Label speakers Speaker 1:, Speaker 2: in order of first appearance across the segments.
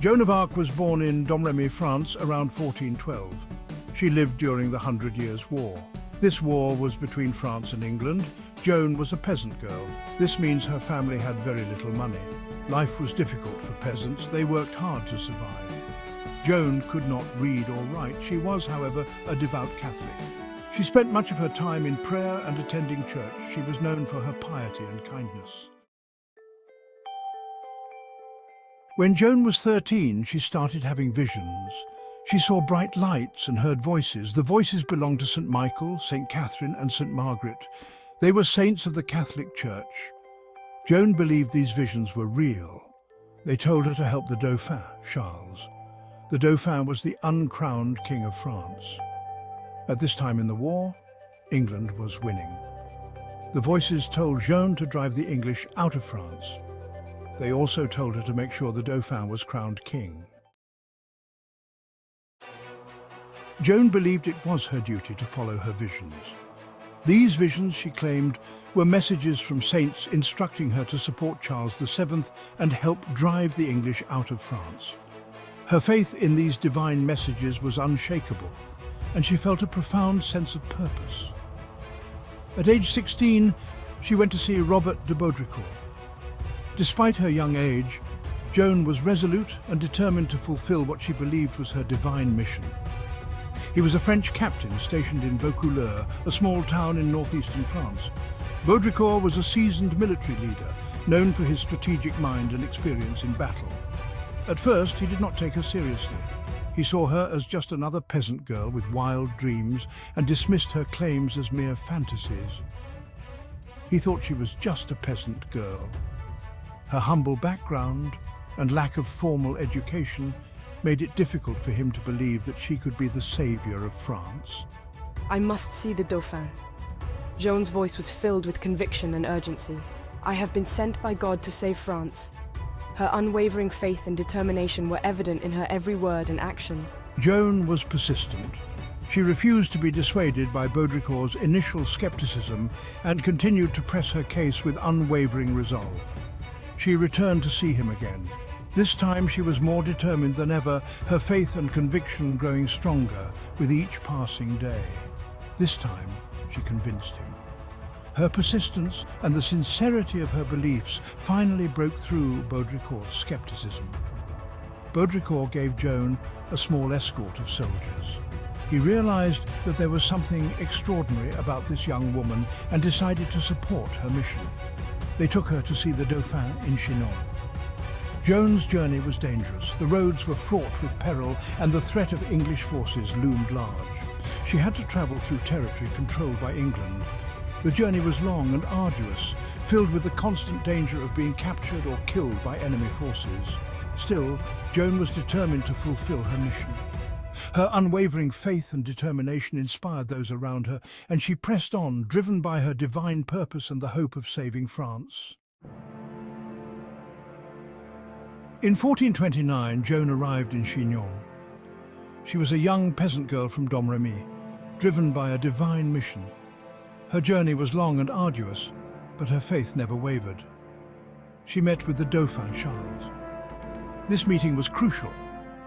Speaker 1: Joan of Arc was born in Domrémy, France, around 1412. She lived during the 100 Years' War. This war was between France and England. Joan was a peasant girl. This means her family had very little money. Life was difficult for peasants. They worked hard to survive. Joan could not read or write. She was, however, a devout Catholic. She spent much of her time in prayer and attending church. She was known for her piety and kindness. When Joan was 13, she started having visions. She saw bright lights and heard voices. The voices belonged to St. Michael, St. Catherine and St. Margaret. They were saints of the Catholic Church. Joan believed these visions were real. They told her to help the Dauphin Charles. The Dauphin was the uncrowned King of France. At this time in the war, England was winning. The voices told Joan to drive the English out of France. They also told her to make sure the Dauphin was crowned king. Joan believed it was her duty to follow her visions. These visions, she claimed, were messages from saints instructing her to support Charles VII and help drive the English out of France. Her faith in these divine messages was unshakable, and she felt a profound sense of purpose. At age 16, she went to see Robert de Baudricourt. Despite her young age, Joan was resolute and determined to fulfill what she believed was her divine mission. He was a French captain stationed in Vaucouleurs, a small town in northeastern France. Baudricourt was a seasoned military leader, known for his strategic mind and experience in battle. At first, he did not take her seriously. He saw her as just another peasant girl with wild dreams and dismissed her claims as mere fantasies. He thought she was just a peasant girl. Her humble background and lack of formal education made it difficult for him to believe that she could be the savior of France.
Speaker 2: I must see the Dauphin. Joan's voice was filled with conviction and urgency. I have been sent by God to save France. Her unwavering faith and determination were evident in her every word and action.
Speaker 1: Joan was persistent. She refused to be dissuaded by Baudricourt's initial skepticism and continued to press her case with unwavering resolve. She returned to see him again. This time she was more determined than ever, her faith and conviction growing stronger with each passing day. This time she convinced him. Her persistence and the sincerity of her beliefs finally broke through Baudricourt's skepticism. Baudricourt gave Joan a small escort of soldiers. He realized that there was something extraordinary about this young woman and decided to support her mission. They took her to see the Dauphin in Chinon. Joan's journey was dangerous. The roads were fraught with peril and the threat of English forces loomed large. She had to travel through territory controlled by England. The journey was long and arduous, filled with the constant danger of being captured or killed by enemy forces. Still, Joan was determined to fulfill her mission. Her unwavering faith and determination inspired those around her, and she pressed on, driven by her divine purpose and the hope of saving France. In 1429, Joan arrived in Chinon. She was a young peasant girl from Domrémy, driven by a divine mission. Her journey was long and arduous, but her faith never wavered. She met with the Dauphin Charles. This meeting was crucial,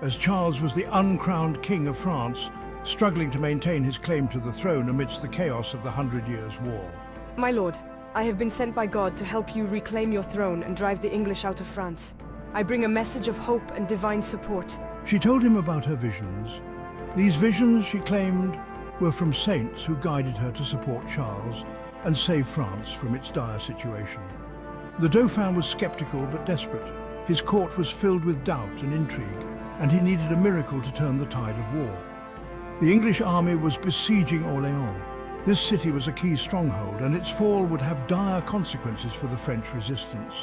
Speaker 1: as Charles was the uncrowned King of France, struggling to maintain his claim to the throne amidst the chaos of the 100 Years' War.
Speaker 2: My lord, I have been sent by God to help you reclaim your throne and drive the English out of France. I bring a message of hope and divine support.
Speaker 1: She told him about her visions. These visions, she claimed, were from saints who guided her to support Charles and save France from its dire situation. The Dauphin was skeptical but desperate. His court was filled with doubt and intrigue, and he needed a miracle to turn the tide of war. The English army was besieging Orléans. This city was a key stronghold, and its fall would have dire consequences for the French resistance.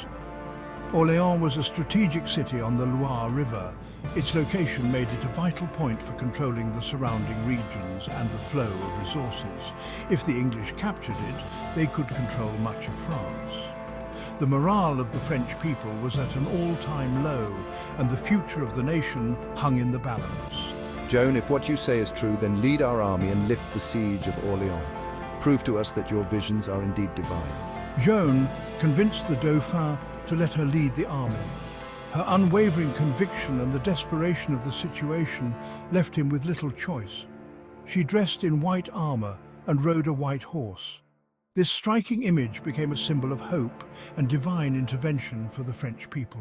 Speaker 1: Orléans was a strategic city on the Loire River. Its location made it a vital point for controlling the surrounding regions and the flow of resources. If the English captured it, they could control much of France. The morale of the French people was at an all-time low, and the future of the nation hung in the balance.
Speaker 3: Joan, if what you say is true, then lead our army and lift the siege of Orléans. Prove to us that your visions are indeed divine.
Speaker 1: Joan convinced the Dauphin to let her lead the army. Her unwavering conviction and the desperation of the situation left him with little choice. She dressed in white armor and rode a white horse. This striking image became a symbol of hope and divine intervention for the French people.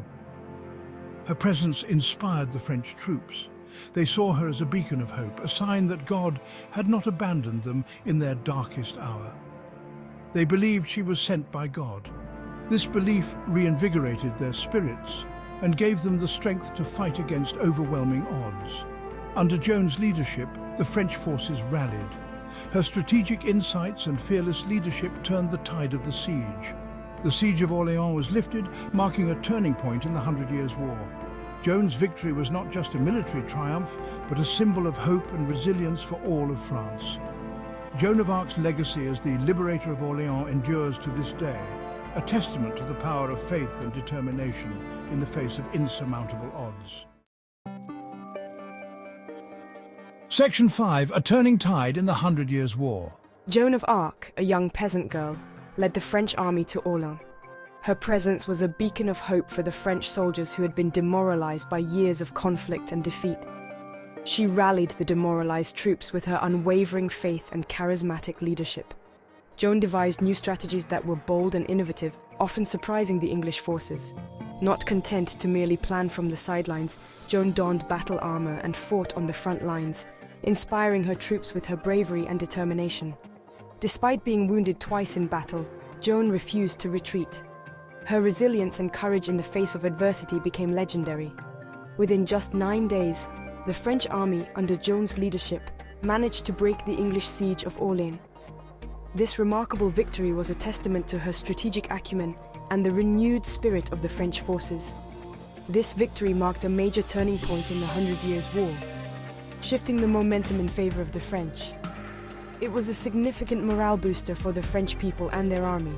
Speaker 1: Her presence inspired the French troops. They saw her as a beacon of hope, a sign that God had not abandoned them in their darkest hour. They believed she was sent by God. This belief reinvigorated their spirits and gave them the strength to fight against overwhelming odds. Under Joan's leadership, the French forces rallied. Her strategic insights and fearless leadership turned the tide of the siege. The Siege of Orléans was lifted, marking a turning point in the 100 Years' War. Joan's victory was not just a military triumph, but a symbol of hope and resilience for all of France. Joan of Arc's legacy as the Liberator of Orléans endures to this day, a testament to the power of faith and determination in the face of insurmountable odds. Section 5. A turning tide in the 100 Years' War.
Speaker 2: Joan of Arc, a young peasant girl, led the French army to Orléans. Her presence was a beacon of hope for the French soldiers who had been demoralized by years of conflict and defeat. She rallied the demoralized troops with her unwavering faith and charismatic leadership. Joan devised new strategies that were bold and innovative, often surprising the English forces. Not content to merely plan from the sidelines, Joan donned battle armor and fought on the front lines, inspiring her troops with her bravery and determination. Despite being wounded twice in battle, Joan refused to retreat. Her resilience and courage in the face of adversity became legendary. Within just 9 days, the French army, under Joan's leadership, managed to break the English siege of Orléans. This remarkable victory was a testament to her strategic acumen and the renewed spirit of the French forces. This victory marked a major turning point in the 100 Years' War, shifting the momentum in favor of the French. It was a significant morale booster for the French people and their army.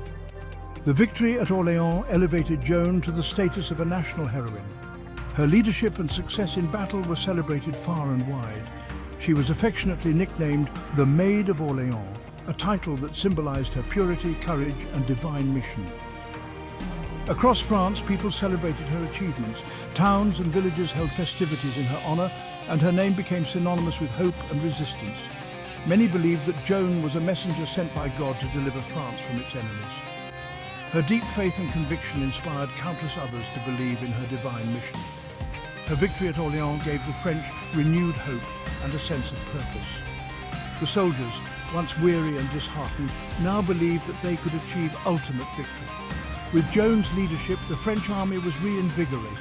Speaker 1: The victory at Orléans elevated Joan to the status of a national heroine. Her leadership and success in battle were celebrated far and wide. She was affectionately nicknamed the Maid of Orléans, a title that symbolized her purity, courage, and divine mission. Across France, people celebrated her achievements. Towns and villages held festivities in her honor, and her name became synonymous with hope and resistance. Many believed that Joan was a messenger sent by God to deliver France from its enemies. Her deep faith and conviction inspired countless others to believe in her divine mission. Her victory at Orléans gave the French renewed hope and a sense of purpose. The soldiers, once weary and disheartened, now believed that they could achieve ultimate victory. With Joan's leadership, the French army was reinvigorated.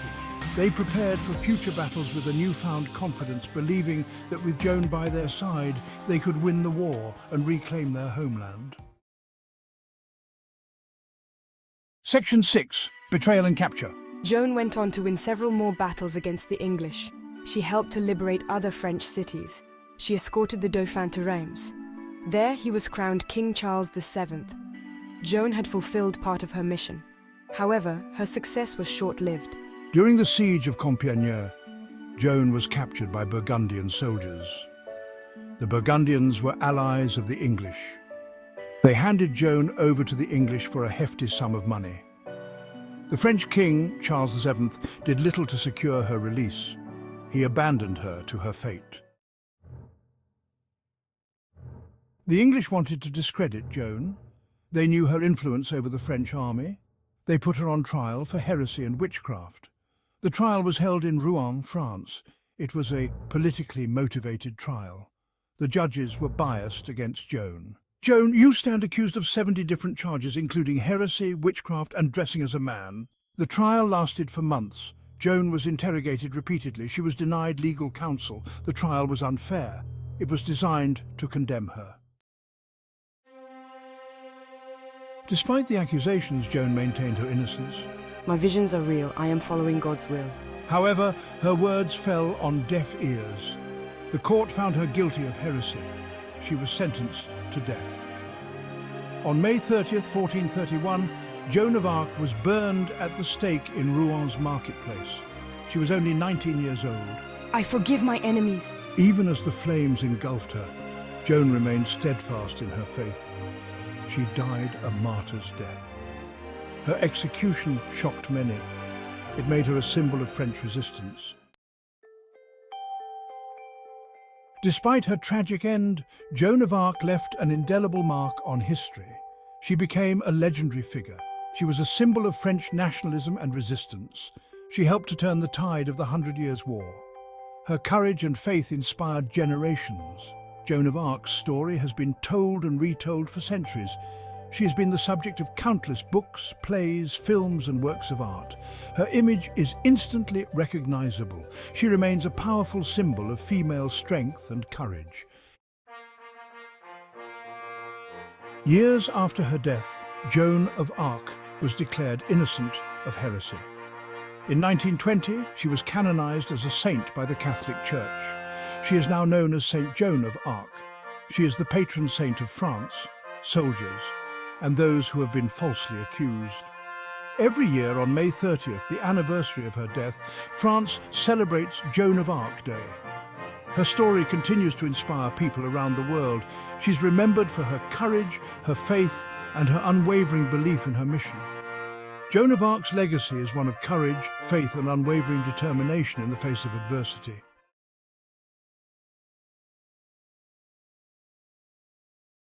Speaker 1: They prepared for future battles with a newfound confidence, believing that with Joan by their side, they could win the war and reclaim their homeland. Section 6. Betrayal and Capture.
Speaker 2: Joan went on to win several more battles against the English. She helped to liberate other French cities. She escorted the Dauphin to Reims. There he was crowned King Charles VII. Joan had fulfilled part of her mission. However, her success was short-lived.
Speaker 1: During the siege of Compiègne, Joan was captured by Burgundian soldiers. The Burgundians were allies of the English. They handed Joan over to the English for a hefty sum of money. The French king, Charles VII, did little to secure her release. He abandoned her to her fate. The English wanted to discredit Joan. They knew her influence over the French army. They put her on trial for heresy and witchcraft. The trial was held in Rouen, France. It was a politically motivated trial. The judges were biased against Joan. Joan, you stand accused of 70 different charges, including heresy, witchcraft, and dressing as a man. The trial lasted for months. Joan was interrogated repeatedly. She was denied legal counsel. The trial was unfair. It was designed to condemn her. Despite the accusations, Joan maintained her innocence.
Speaker 2: My visions are real. I am following God's will.
Speaker 1: However, her words fell on deaf ears. The court found her guilty of heresy. She was sentenced to death. On May 30th, 1431, Joan of Arc was burned at the stake in Rouen marketplace. She was only 19 years old.
Speaker 2: I forgive my enemies.
Speaker 1: Even as the flames engulfed her, Joan remained steadfast in her faith. She died a martyr's death. Her execution shocked many. It made her a symbol of French resistance. Despite her tragic end, Joan of Arc left an indelible mark on history. She became a legendary figure. She was a symbol of French nationalism and resistance. She helped to turn the tide of the 100 Years' War. Her courage and faith inspired generations. Joan of Arc's story has been told and retold for centuries. She has been the subject of countless books, plays, films, and works of art. Her image is instantly recognizable. She remains a powerful symbol of female strength and courage. Years after her death, Joan of Arc was declared innocent of heresy. In 1920, she was canonized as a saint by the Catholic Church. She is now known as Saint Joan of Arc. She is the patron saint of France, soldiers, and those who have been falsely accused. Every year on May 30th, the anniversary of her death, France celebrates Joan of Arc Day. Her story continues to inspire people around the world. She's remembered for her courage, her faith, and her unwavering belief in her mission. Joan of Arc's legacy is one of courage, faith, and unwavering determination in the face of adversity.